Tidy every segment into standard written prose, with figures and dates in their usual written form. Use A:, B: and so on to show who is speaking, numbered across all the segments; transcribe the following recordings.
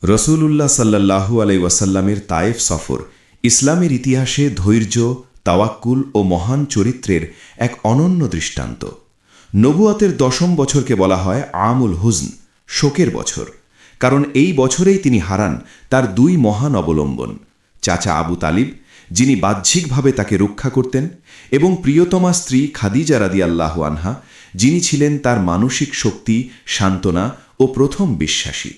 A: রসূলুল্লাহ সাল্লাল্লাহু আলাইহি ওয়াসাল্লামের তায়েফ সফর ইসলামের ইতিহাসে ধৈর্য, তাওয়াক্কুল ও মহান চরিত্রের এক অনন্য দৃষ্টান্ত। নবুয়াতের 10ম বছরকে বলা হয় আমুল হুজন, শোকের বছর, কারণ এই বছরেই তিনি হারান তার দুই মহান অবলম্বন, চাচা আবু তালিব, যিনি বাহ্যিকভাবে তাকে রক্ষা করতেন, এবং প্রিয়তমা স্ত্রী খাদিজা রাদিয়াল্লাহু আনহা, যিনি ছিলেন তার মানসিক শক্তি, সান্ত্বনা ও প্রথম বিশ্বাসী।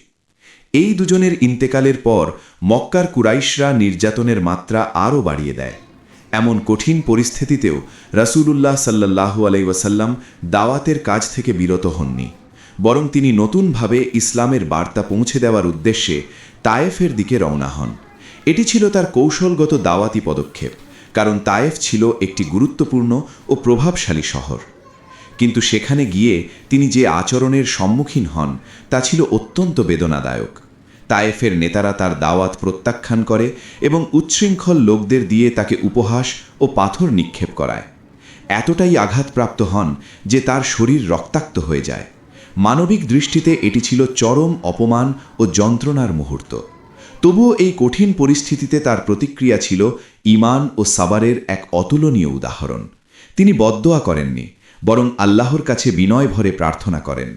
A: এই দুজনের ইন্তেকালের পর মক্কার কুরাইশরা নির্যাতনের মাত্রা আরও বাড়িয়ে দেয়। এমন কঠিন পরিস্থিতিতেও রাসূলুল্লাহ সাল্লাল্লাহু আলাইহি ওয়াসাল্লাম দাওয়াতের কাজ থেকে বিরত হননি, বরং তিনি নতুনভাবে ইসলামের বার্তা পৌঁছে দেওয়ার উদ্দেশ্যে তায়েফের দিকে রওনা হন। এটি ছিল তার কৌশলগত দাওয়াতি পদক্ষেপ, কারণ তায়েফ ছিল একটি গুরুত্বপূর্ণ ও প্রভাবশালী শহর। কিন্তু সেখানে গিয়ে তিনি যে আচরণের সম্মুখীন হন তা ছিল অত্যন্ত বেদনাদায়ক। তায়েফের নেতারা তার দাওয়াত প্রত্যাখ্যান করে এবং উচ্ছৃঙ্খল লোকদের দিয়ে তাকে উপহাস ও পাথর নিক্ষেপ করায়। এতটাই আঘাতপ্রাপ্ত হন যে তার শরীর রক্তাক্ত হয়ে যায়। মানবিক দৃষ্টিতে এটি ছিল চরম অপমান ও যন্ত্রণার মুহূর্ত। তবুও এই কঠিন পরিস্থিতিতে তার প্রতিক্রিয়া ছিল ঈমান ও সাবরের এক অতুলনীয় উদাহরণ। তিনি বদদোয়া করেননি, বরং আল্লাহর কাছে বিনয় ভরে প্রার্থনা করেন,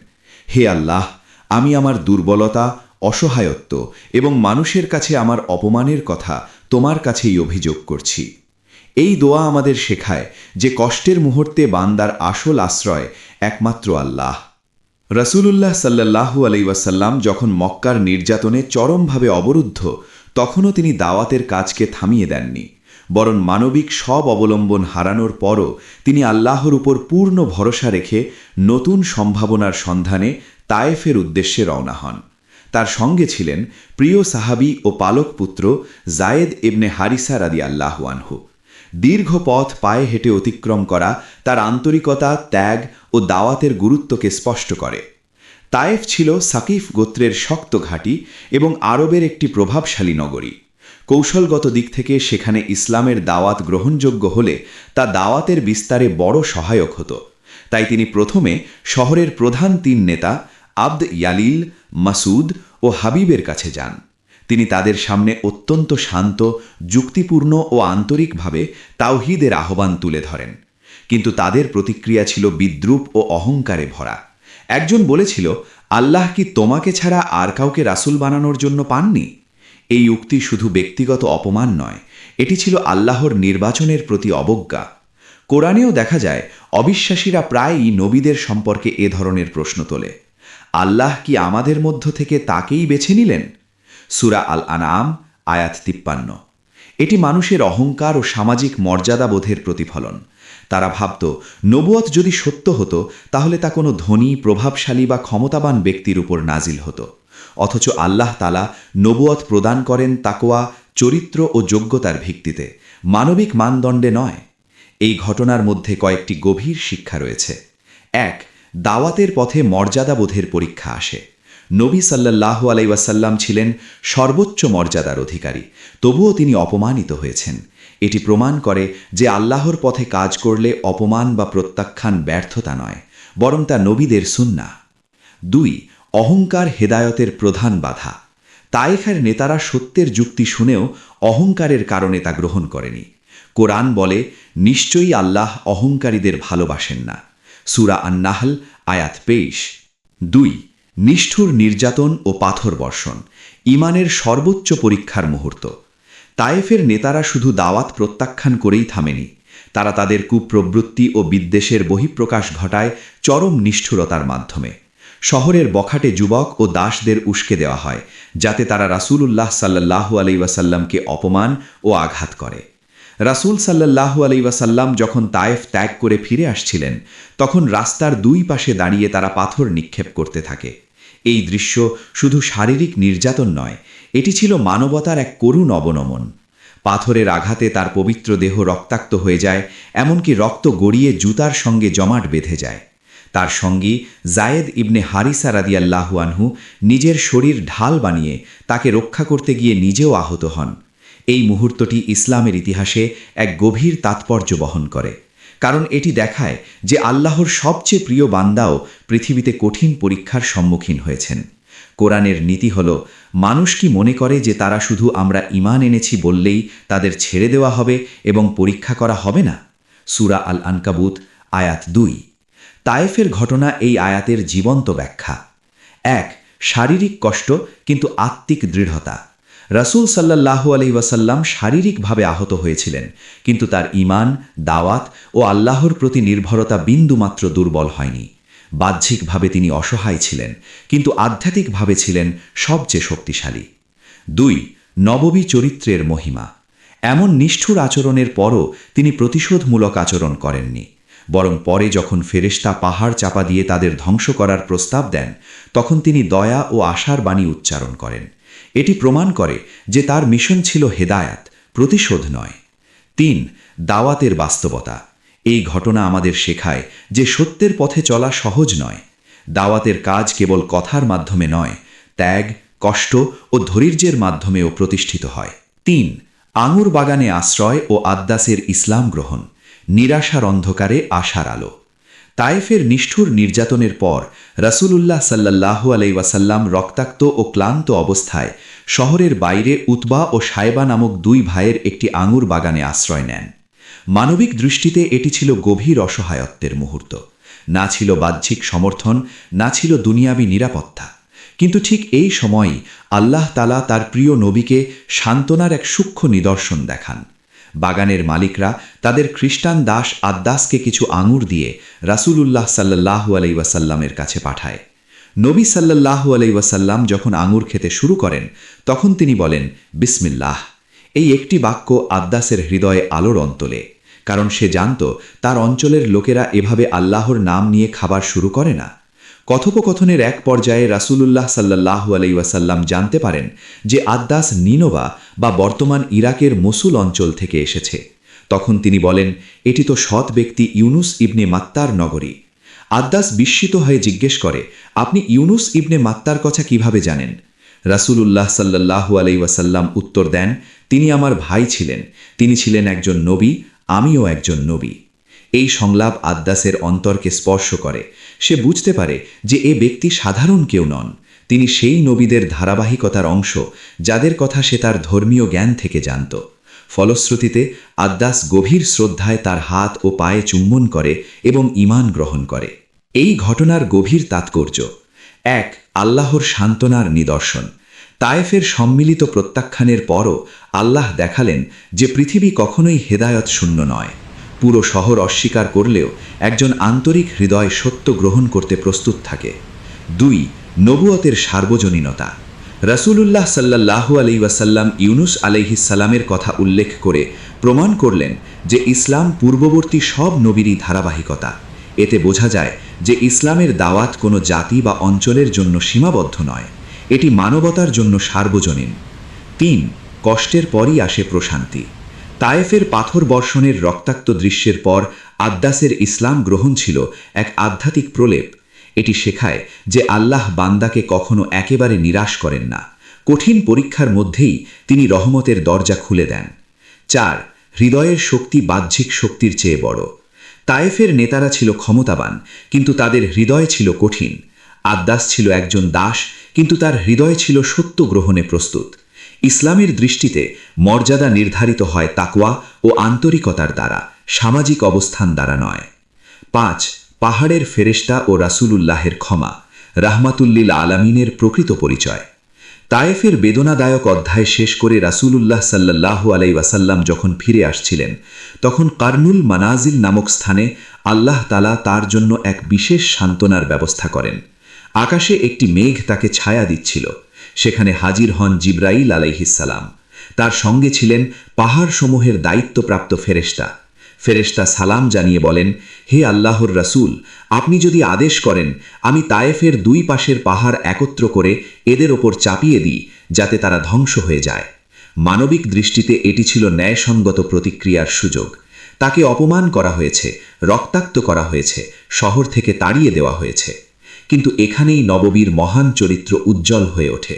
A: হে আল্লাহ, আমি আমার দুর্বলতা, অসহায়ত্ব এবং মানুষের কাছে আমার অপমানের কথা তোমার কাছেই অভিযোগ করছি। এই দোয়া আমাদের শেখায় যে কষ্টের মুহূর্তে বান্দার আসল আশ্রয় একমাত্র আল্লাহ। রাসূলুল্লাহ সাল্লাল্লাহু আলাইহি ওয়াসাল্লাম যখন মক্কার নির্যাতনে চরমভাবে অবরুদ্ধ, তখনও তিনি দাওয়াতের কাজকে থামিয়ে দেননি, বরং মানবিক সব অবলম্বন হারানোর পরও তিনি আল্লাহর উপর পূর্ণ ভরসা রেখে নতুন সম্ভাবনার সন্ধানে তায়েফের উদ্দেশ্যে রওনা হন। তার সঙ্গে ছিলেন প্রিয় সাহাবী ও পালক পুত্র যায়েদ ইবনে হারিসা রাদিয়াল্লাহু আনহু। দীর্ঘ পথ পায়ে হেঁটে অতিক্রম করা তার আন্তরিকতা, ত্যাগ ও দাওয়াতের গুরুত্বকে স্পষ্ট করে। তায়েফ ছিল সাকিফ গোত্রের শক্ত ঘাঁটি এবং আরবের একটি প্রভাবশালী নগরী। কৌশলগত দিক থেকে সেখানে ইসলামের দাওয়াত গ্রহণযোগ্য হলে তা দাওয়াতের বিস্তারে বড় সহায়ক হতো। তাই তিনি প্রথমে শহরের প্রধান 3 নেতা আবদ ইয়ালিল, মাসুদ ও হাবিবের কাছে যান। তিনি তাদের সামনে অত্যন্ত শান্ত, যুক্তিপূর্ণ ও আন্তরিকভাবে তাওহীদের আহ্বান তুলে ধরেন। কিন্তু তাদের প্রতিক্রিয়া ছিল বিদ্রূপ ও অহংকারে ভরা। একজন বলেছিল, আল্লাহ কি তোমাকে ছাড়া আর কাউকে রাসূল বানানোর জন্য পাননি? এই উক্তি শুধু ব্যক্তিগত অপমান নয়, এটি ছিল আল্লাহর নির্বাচনের প্রতি অবজ্ঞা। কোরআনেও দেখা যায় অবিশ্বাসীরা প্রায়ই নবীদের সম্পর্কে এ ধরনের প্রশ্ন তোলে, আল্লাহ কি আমাদের মধ্য থেকে তাকেই বেছে নিলেন? সূরা আল আনআম আয়াত 53। এটি মানুষের অহংকার ও সামাজিক মর্যাদাবোধের প্রতিফলন। তারা ভাবত, নবুয়ত যদি সত্য হতো তাহলে তা কোনো ধনী, প্রভাবশালী বা ক্ষমতাবান ব্যক্তির উপর নাজিল হতো। অথচ আল্লাহ তাআলা নবুয়ত প্রদান করেন তাকওয়া, চরিত্র ও যোগ্যতার ভিত্তিতে, মানবিক মানদণ্ডে নয়। এই ঘটনার মধ্যে কয়েকটি গভীর শিক্ষা রয়েছে। 1. দাওয়াতের পথে মর্যাদাবোধের পরীক্ষা আসে। নবী সাল্লাল্লাহু আলাইহি ওয়াসাল্লাম ছিলেন সর্বোচ্চ মর্যাদার অধিকারী, তবুও তিনি অপমানিত হয়েছেন। এটি প্রমাণ করে যে আল্লাহর পথে কাজ করলে অপমান বা প্রত্যাখ্যান ব্যর্থতা নয়, বরং তা নবীদের সুন্নাহ। 2. অহংকার হেদায়তের প্রধান বাধা। তায়েফের নেতারা সত্যের যুক্তি শুনেও অহংকারের কারণে তা গ্রহণ করেনি। কোরআন বলে, নিশ্চয়ই আল্লাহ অহংকারীদের ভালোবাসেন না। সূরা আন-নাহল আয়াত 23। 2. নিষ্ঠুর নির্যাতন ও পাথর বর্ষণ, ঈমানের সর্বোচ্চ পরীক্ষার মুহূর্ত। তায়েফের নেতারা শুধু দাওয়াত প্রত্যাখ্যান করেই থামেনি, তারা তাদের কুপ্রবৃত্তি ও বিদ্বেষের বহিঃপ্রকাশ ঘটায় চরম নিষ্ঠুরতার মাধ্যমে। শহরের বখাটে যুবক ও দাসদের উস্কে দেওয়া হয়, যাতে তারা রাসূলুল্লাহ সাল্লাল্লাহু আলাইহি ওয়াসাল্লামকে অপমান ও আঘাত করে। রাসূল সাল্লাল্লাহু আলাইহি ওয়াসাল্লাম যখন তায়েফ ত্যাগ করে ফিরে আসছিলেন, তখন রাস্তার 2 পাশে দাঁড়িয়ে তারা পাথর নিক্ষেপ করতে থাকে। এই দৃশ্য শুধু শারীরিক নির্যাতন নয়, এটি ছিল মানবতার এক করুণ অবনমন। পাথরের আঘাতে তার পবিত্র দেহ রক্তাক্ত হয়ে যায়, এমনকি রক্ত গড়িয়ে জুতার সঙ্গে জমাট বেঁধে যায়। তার সঙ্গী যায়েদ ইবনে হারিসা রাদিয়াল্লাহু আনহু নিজের শরীর ঢাল বানিয়ে তাকে রক্ষা করতে গিয়ে নিজেও আহত হন। এই মুহূর্তটি ইসলামের ইতিহাসে এক গভীর তাৎপর্য বহন করে, কারণ এটি দেখায় যে আল্লাহর সবচেয়ে প্রিয় বান্দাও পৃথিবীতে কঠিন পরীক্ষার সম্মুখীন হয়েছেন। কোরআনের নীতি হল,
B: মানুষ কি মনে করে যে তারা শুধু আমরা ঈমান এনেছি বললেই তাদের ছেড়ে দেওয়া হবে এবং পরীক্ষা করা হবে না? সূরা আল আনকাবুত আয়াত 2। তায়েফের ঘটনা এই আয়াতের জীবন্ত ব্যাখ্যা। 1. শারীরিক কষ্ট কিন্তু আত্মিক দৃঢ়তা। রাসূল সাল্লাল্লাহু আলাইহি ওয়াসাল্লাম শারীরিকভাবে আহত হয়েছিলেন, কিন্তু তার ঈমান, দাওয়াত ও আল্লাহর প্রতি নির্ভরতা বিন্দুমাত্র দুর্বল হয়নি। বাহ্যিকভাবে তিনি অসহায় ছিলেন, কিন্তু আধ্যাত্মিকভাবে ছিলেন সবচেয়ে শক্তিশালী। 2. নববী চরিত্রের মহিমা। এমন নিষ্ঠুর আচরণের পরও তিনি প্রতিশোধমূলক আচরণ করেননি, বরং পরে যখন ফেরেশতা পাহাড় চাপা দিয়ে তাদের ধ্বংস করার প্রস্তাব দেন, তখন তিনি দয়া ও আশার বাণী উচ্চারণ করেন। এটি প্রমাণ করে যে তার মিশন ছিল হেদায়াত, প্রতিশোধ নয়। 3. দাওয়াতের বাস্তবতা। এই ঘটনা আমাদের শেখায় যে সত্যের পথে চলা সহজ নয়। দাওয়াতের কাজ কেবল কথার মাধ্যমে নয়, ত্যাগ, কষ্ট ও ধৈর্যের মাধ্যমেও প্রতিষ্ঠিত হয়। 3. আঙুর বাগানে আশ্রয় ও আদ্দাসের ইসলাম গ্রহণ। নিরাশার অন্ধকারে আশার আলো। তায়েফের নিষ্ঠুর নির্যাতনের পর রাসূলুল্লাহ সাল্লাল্লাহু আলাইহি ওয়াসাল্লাম রক্তাক্ত ও ক্লান্ত অবস্থায় শহরের বাইরে উতবা ও সায়বা নামক 2 ভাইয়ের একটি আঙুর বাগানে আশ্রয় নেন। মানবিক দৃষ্টিতে এটি ছিল গভীর অসহায়ত্বের মুহূর্ত। না ছিল বাহ্যিক সমর্থন, না ছিল দুনিয়াবী নিরাপত্তা। কিন্তু ঠিক এই সময়ই আল্লাহ তাআলা তার প্রিয় নবীকে সান্ত্বনার এক সূক্ষ্ম নিদর্শন দেখান। বাগানের মালিকরা তাদের খ্রিস্টান দাস আদ্দাসকে কিছু আঙুর দিয়ে রাসূলুল্লাহ সাল্লাল্লাহু আলাইহি ওয়াসাল্লামের কাছে পাঠায়। নবী সাল্লাল্লাহু আলাইহি ওয়াসাল্লাম যখন আঙুর খেতে শুরু করেন, তখন তিনি বলেন, বিসমিল্লাহ। এই একটি বাক্য আদ্দাসের হৃদয়ে আলোর অন্তলে, কারণ সে জানত তার অঞ্চলের লোকেরা এভাবে আল্লাহর নাম নিয়ে খাবার শুরু করে না। কথোপকথনের এক পর্যায়ে রাসূলুল্লাহ সাল্লাল্লাহু আলাইহি ওয়াসাল্লাম জানতে পারেন যে আদ্দাস নিনোভা বা বর্তমান ইরাকের মসুল অঞ্চল থেকে এসেছে। তখন তিনি বলেন, এটি তো সৎ ব্যক্তি ইউনুস ইবনে মাত্তার নগরী। আদ্দাস বিস্মিত হয়ে জিজ্ঞেস করে, আপনি ইউনুস ইবনে মাত্তার কথা কিভাবে জানেন? রাসূলুল্লাহ সাল্লাল্লাহু আলাইহি ওয়াসাল্লাম উত্তর দেন, তিনি আমার ভাই ছিলেন, তিনি ছিলেন একজন নবী, আমিও একজন নবী। এই সংলাপ আদ্দাসের অন্তরকে স্পর্শ করে। সে বুঝতে পারে যে এ ব্যক্তি সাধারণ কেউ নন, তিনি সেই নবীদের ধারাবাহিকতার অংশ যাদের কথা সে তার ধর্মীয় জ্ঞান থেকে জানত। ফলশ্রুতিতে আদ্দাস গভীর শ্রদ্ধায় তার হাত ও পায়ে চুম্বন করে এবং ঈমান গ্রহণ করে। এই ঘটনার গভীর তাৎপর্য। 1. আল্লাহর সান্ত্বনার নিদর্শন। তায়েফের সম্মিলিত প্রত্যাখ্যানের পরও আল্লাহ দেখালেন যে পৃথিবী কখনোই হেদায়ত শূন্য নয়। পুরো শহর অস্বীকার করলেও একজন আন্তরিক হৃদয় সত্য গ্রহণ করতে প্রস্তুত থাকে। 2. নবুয়তের সার্বজনীনতা। রাসূলুল্লাহ সাল্লাল্লাহু আলাইহি ওয়াসাল্লাম ইউনুস আলাইহিস সালামের কথা উল্লেখ করে প্রমাণ করলেন যে ইসলাম পূর্ববর্তী সব নবীরই ধারাবাহিকতা। এতে বোঝা যায় যে ইসলামের দাওয়াত কোনো জাতি বা অঞ্চলের জন্য সীমাবদ্ধ নয়, এটি মানবতার জন্য সার্বজনীন। 3. কষ্টের পরই আসে প্রশান্তি। তায়েফের পাথর বর্ষণের রক্তাক্ত দৃশ্যের পর আদ্দাসের ইসলাম গ্রহণ ছিল এক আধ্যাত্মিক প্রলেপ। এটি শেখায় যে আল্লাহ বান্দাকে কখনো একেবারে নিরাশ করেন না। কঠিন পরীক্ষার মধ্যেই তিনি রহমতের দরজা খুলে দেন। 4. হৃদয়ের শক্তি বাহ্যিক শক্তির চেয়ে বড়। তায়েফের নেতারা ছিল ক্ষমতাবান, কিন্তু তাদের হৃদয় ছিল কঠিন। আদ্দাস ছিল একজন দাস, কিন্তু তার হৃদয় ছিল সত্য গ্রহণে প্রস্তুত। ইসলামের দৃষ্টিতে মর্যাদা নির্ধারিত হয় তাকওয়া ও আন্তরিকতার দ্বারা, সামাজিক অবস্থান দ্বারা নয়। 5. পাহাড়ের ফেরেশতা ও রাসূলুল্লাহের ক্ষমা, রাহমাতুল্লিল আলামিনের প্রকৃত পরিচয়। তায়েফের বেদনাদায়ক অধ্যায় শেষ করে রাসূলুল্লাহ সাল্লাল্লাহু আলাইহি ওয়াসাল্লাম যখন ফিরে আসছিলেন, তখন কারনুল মানাজিল নামক স্থানে আল্লাহ তাআলা তার জন্য এক বিশেষ সান্ত্বনার ব্যবস্থা করেন। আকাশে একটি মেঘ তাকে ছায়া দিচ্ছিল। সেখানে হাজির হন জিবরাইল আলাইহিস সালাম। তার সঙ্গে ছিলেন পাহাড়সমূহের দায়িত্বপ্রাপ্ত ফেরেশতা। ফেরেশতা সালাম জানিয়ে বলেন, হে আল্লাহর রাসূল, আপনি যদি আদেশ করেন আমি তায়েফের 2 পাশের পাহাড় একত্র করে এদের ওপর চাপিয়ে দিই, যাতে তারা ধ্বংস হয়ে যায়। মানবিক দৃষ্টিতে এটি ছিল ন্যায়সঙ্গত প্রতিক্রিয়ার সুযোগ। তাকে অপমান করা হয়েছে, রক্তাক্ত করা হয়েছে, শহর থেকে তাড়িয়ে দেওয়া হয়েছে। কিন্তু এখানেই নববীর মহান চরিত্র উজ্জ্বল হয়ে ওঠে।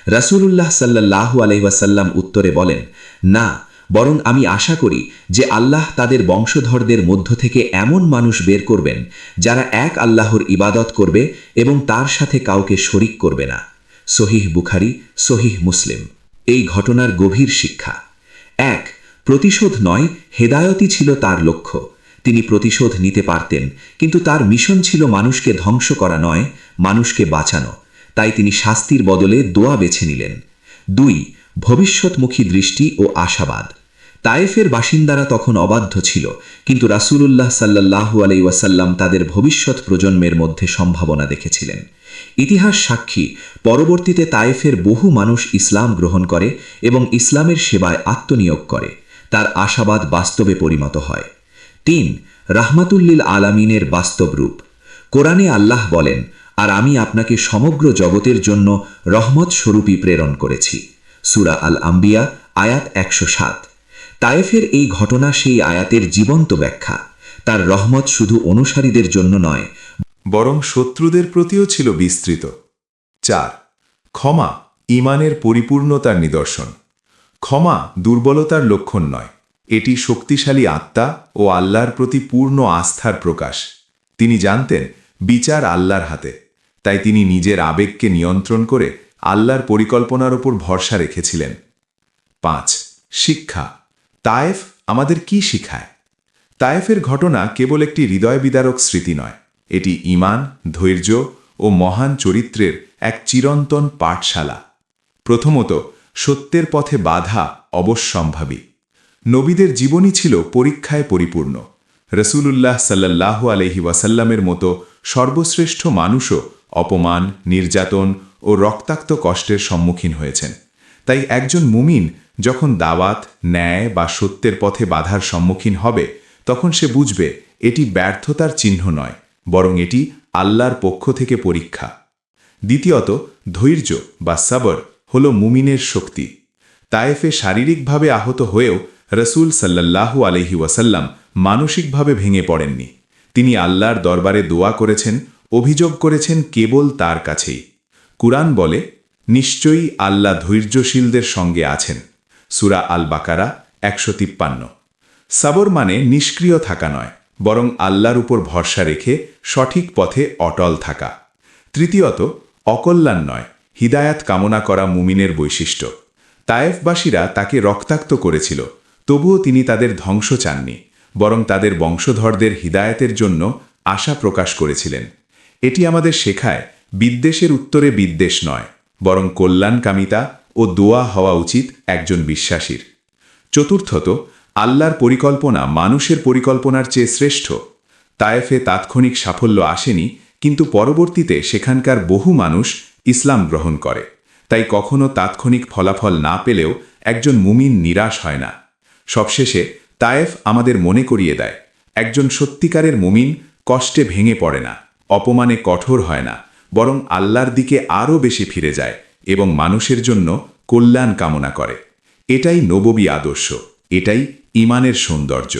B: রাসূলুল্লাহ সাল্লাল্লাহু আলাইহি ওয়াসাল্লাম উত্তরে বলেন, না, বরং আমি আশা করি যে আল্লাহ তাদের বংশধরদের মধ্য থেকে এমন মানুষ বের করবেন যারা এক আল্লাহর ইবাদত করবে এবং তার সাথে কাউকে শরিক করবে না। সহিহ বুখারী, সহিহ মুসলিম। এই ঘটনার গভীর শিক্ষা: ১. প্রতিশোধ নয়, হেদায়তই ছিল তার লক্ষ্য। তিনি প্রতিশোধ নিতে পারতেন, কিন্তু তার মিশন ছিল মানুষকে ধ্বংস করা নয়, মানুষকে বাঁচানো। তাই তিনি শাস্তির বদলে দোয়া বেছে নিলেন। ২. ভবিষ্যৎমুখী দৃষ্টি ও আশাবাদ। তায়েফের বাসিন্দারা তখন অবাধ্য ছিল, কিন্তু রাসূলুল্লাহ সাল্লাল্লাহু আলাইহি ওয়াসাল্লাম তাদের ভবিষ্যৎ প্রজন্মের মধ্যে সম্ভাবনা দেখেছিলেন। ইতিহাস সাক্ষী, পরবর্তীতে তায়েফের বহু মানুষ ইসলাম গ্রহণ করে এবং ইসলামের সেবায় আত্মনিয়োগ করে। তার আশাবাদ বাস্তবে পরিণত হয়। ৩. রাহমাতুল্লিল আলামিনের বাস্তব রূপ। কোরআনে আল্লাহ বলেন, আর আমি আপনাকে সমগ্র জগতের জন্য রহমত স্বরূপী প্রেরণ করেছি। সূরা আল আম্বিয়া, আয়াত ১০৭। তায়েফের এই ঘটনা সেই আয়াতের জীবন্ত ব্যাখ্যা। তার রহমত শুধু অনুসারীদের জন্য নয়,
A: বরং শত্রুদের প্রতিও ছিল বিস্তৃত। ৪. ক্ষমা ঈমানের পরিপূর্ণতার নিদর্শন। ক্ষমা দুর্বলতার লক্ষণ নয়, এটি শক্তিশালী আত্মা ও আল্লাহর প্রতি পূর্ণ আস্থার প্রকাশ। তিনি জানতেন বিচার আল্লাহর হাতে, তাই তিনি নিজের আবেগকে নিয়ন্ত্রণ করে আল্লাহর পরিকল্পনার ওপর ভরসা রেখেছিলেন। ৫. শিক্ষা তায়েফ আমাদের কি শিখায়? তায়েফের ঘটনা কেবল একটি হৃদয় বিদারক স্মৃতি নয়, এটি ঈমান, ধৈর্য ও মহান চরিত্রের এক চিরন্তন পাঠশালা। প্রথমত, সত্যের পথে বাধা অবশ্যম্ভাবী। নবীদের জীবনই ছিল পরীক্ষায় পরিপূর্ণ। রাসূলুল্লাহ সাল্লাল্লাহু আলাইহি ওয়াসাল্লামের মতো সর্বশ্রেষ্ঠ মানুষও অপমান, নির্যাতন ও রক্তাক্ত কষ্টের সম্মুখীন হয়েছেন। তাই একজন মুমিন যখন দাওয়াত, ন্যায় বা সত্যের পথে বাধার সম্মুখীন হবে, তখন সে বুঝবে এটি ব্যর্থতার চিহ্ন নয়, বরং এটি আল্লাহর পক্ষ থেকে পরীক্ষা। দ্বিতীয়ত, ধৈর্য বা সবর হল মুমিনের শক্তি। তায়েফে শারীরিকভাবে আহত হয়েও রাসূল সাল্লাল্লাহু আলাইহি ওয়াসাল্লাম মানসিকভাবে ভেঙে পড়েননি। তিনি আল্লাহর দরবারে দোয়া করেছেন, অভিযোগ করেছেন কেবল তার কাছেই। কুরআন বলে, নিশ্চয়ই আল্লাহ ধৈর্যশীলদের সঙ্গে আছেন। সূরা আল বাকারা ১৫৩। সবর মানে নিষ্ক্রিয় থাকা নয়, বরং আল্লাহর উপর ভরসা রেখে সঠিক পথে অটল থাকা। তৃতীয়ত, অকল্যাণ নয়, হিদায়াত কামনা করা মুমিনের বৈশিষ্ট্য। তায়েফবাসীরা তাকে রক্তাক্ত করেছিল, তবুও তিনি তাদের ধ্বংস চাননি, বরং তাদের বংশধরদের হিদায়াতের জন্য আশা প্রকাশ করেছিলেন। এটি আমাদের শেখায় বিদ্বেষের উত্তরে বিদ্বেষ নয়, বরং কল্যাণকামিতা ও দোয়া হওয়া উচিত একজন বিশ্বাসীর। চতুর্থত, আল্লাহর পরিকল্পনা মানুষের পরিকল্পনার চেয়ে শ্রেষ্ঠ। তায়েফে তাৎক্ষণিক সাফল্য আসেনি, কিন্তু পরবর্তীতে সেখানকার বহু মানুষ ইসলাম গ্রহণ করে। তাই কখনো তাৎক্ষণিক ফলাফল না পেলেও একজন মুমিন নিরাশ হয় না। সবশেষে তায়েফ আমাদের মনে করিয়ে দেয়, একজন সত্যিকারের মুমিন কষ্টে ভেঙে পড়ে না, অপমানে কঠোর হয় না, বরং আল্লাহর দিকে আরও বেশি ফিরে যায় এবং মানুষের জন্য কল্যাণ কামনা করে। এটাই নববী আদর্শ, এটাই ঈমানের সৌন্দর্য।